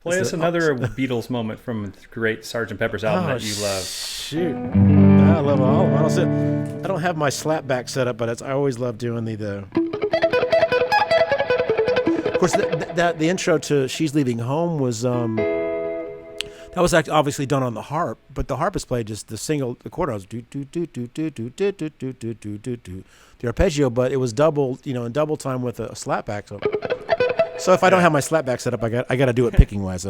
Play us another Beatles moment from the great Sgt. Pepper's album that you love. Shoot, I love all of them. I don't have my slapback set up, but I always love doing the. Of course, the intro to "She's Leaving Home" was that was obviously done on the harp, but the harpist played just the chord was do do do do do do do do do do do do do the arpeggio, but it was double, in double time with a slapback. So if I don't have my slapback set up, I got to do it picking wise.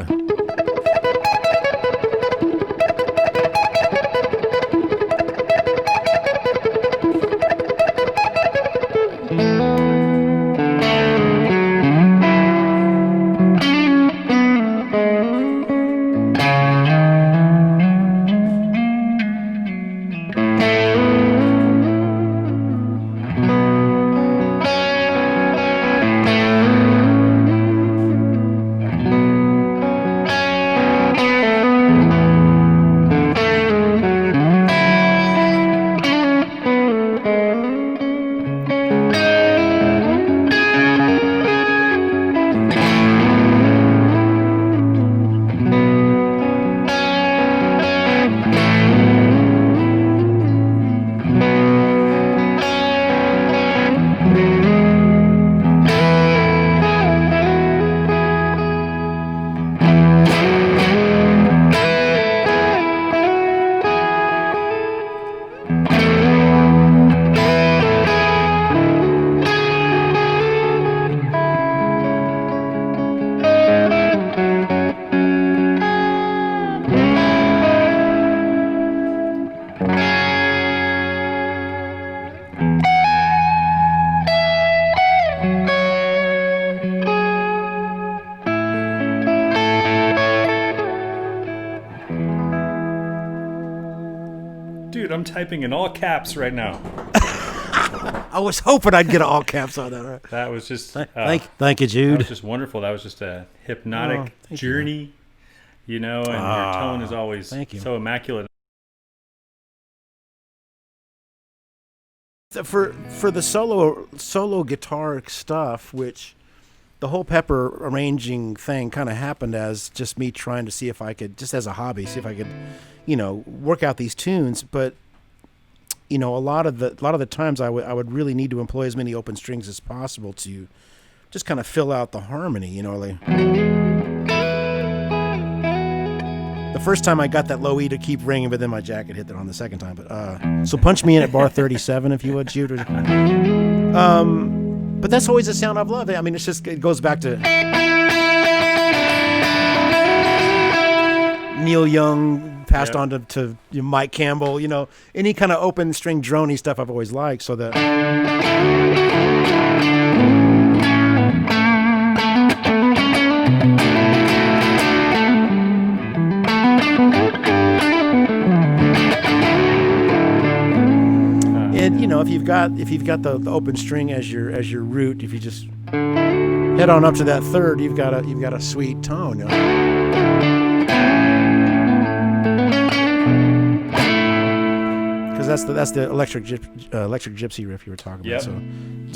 Dude, I'm typing in all caps right now. I was hoping I'd get all caps on that. Right? That was just... thank you, Jude. That was just wonderful. That was just a hypnotic journey, and your tone is always so immaculate. For the solo guitar stuff, which the whole Pepper arranging thing kind of happened as just me trying to see if I could, just as a hobby, see if I could, work out these tunes. But a lot of the times I would really need to employ as many open strings as possible to just kind of fill out the harmony. The first time I got that low E to keep ringing, but then my jacket hit it on the second time. But so punch me in at bar 37 if you would, Jude. But that's always a sound I've loved. I mean, it goes back to Neil Young, passed on to Mike Campbell. Any kind of open string droney stuff I've always liked. So that. If you've got the open string as your root, if you just head on up to that third, you've got a sweet tone. Because that's the electric gypsy riff you were talking about. So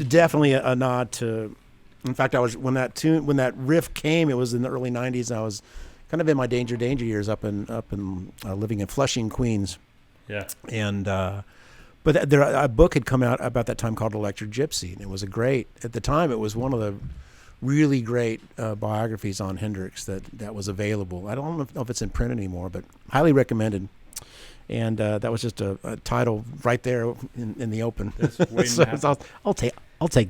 definitely a nod to. In fact, when that riff came, it was in the early '90s. And I was kind of in my danger years up in living in Flushing, Queens. Yeah. And. But a book had come out about that time called Electric Gypsy, and it was at the time, it was one of the really great biographies on Hendrix that was available. I don't know if it's in print anymore, but highly recommended. And that was just a title right there in the open. So I'll take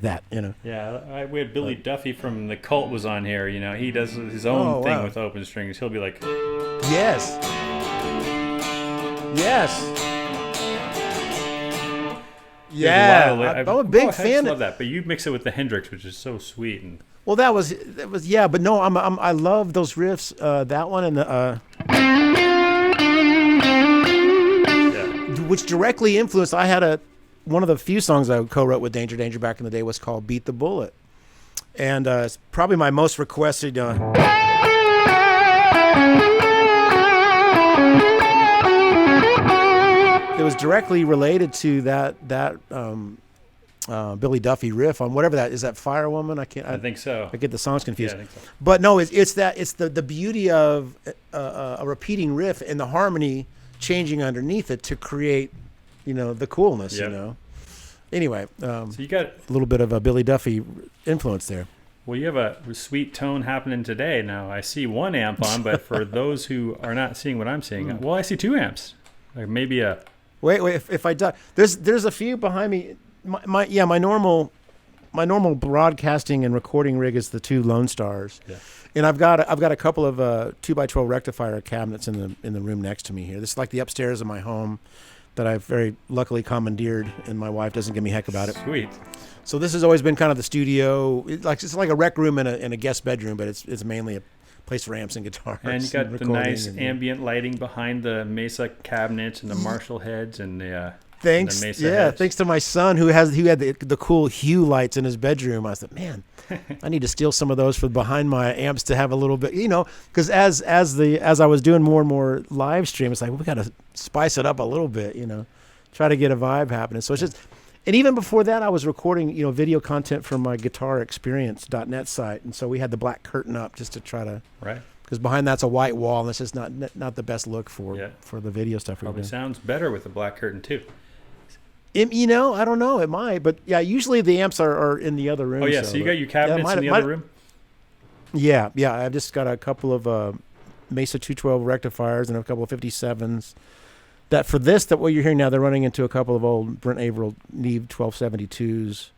that. Yeah, we had Billy Duffy from the Cult was on here. He does his own thing with open strings. He'll be like, yes. Yeah, I'm a big fan. I love that, but you mix it with the Hendrix, which is so sweet. And well, that was but no, I love those riffs. That one and the which directly influenced. I had one of the few songs I co-wrote with Danger back in the day was called "Beat the Bullet," and it's probably my most requested. It was directly related to that Billy Duffy riff on whatever that is. That Firewoman? I think so. I get the songs confused. Yeah, I think so. But no, it's the beauty of a repeating riff and the harmony changing underneath it to create, the coolness. Yep. Anyway, so you got a little bit of a Billy Duffy influence there. Well, you have a sweet tone happening today. Now, I see one amp on, but for those who are not seeing what I'm seeing, well, I see 2 amps. Like maybe a... Wait, if I do... There's a few behind me. My normal broadcasting and recording rig is the 2 Lone Stars. Yeah. And I've got a couple of 2x12 rectifier cabinets in the room next to me here. This is like the upstairs of my home that I've very luckily commandeered, and my wife doesn't give me heck about it. Sweet. So this has always been kind of the studio. It's like a rec room and a guest bedroom, but it's mainly a place for amps and guitars. And you got the nice ambient lighting behind the Mesa cabinets and the Marshall heads and the thanks. And the Mesa heads. Thanks to my son who had the cool hue lights in his bedroom. I said, man, I need to steal some of those for behind my amps to have a little bit, because as I was doing more and more live stream, it's like, well, we got to spice it up a little bit, try to get a vibe happening. So it's just, and even before that, I was recording, video content from my guitarexperience.net site. And so we had the black curtain up just to try to, right. Because behind that's a white wall, and it's just not the best look for the video stuff. Probably sounds better with the black curtain too. I don't know. It might, but yeah, usually the amps are in the other room. Oh yeah, so you got your cabinets in the other room? Yeah. I've just got a couple of Mesa 212 rectifiers and a couple of 57s. That what you're hearing now, they're running into a couple of old Brent Averill Neve 1272s.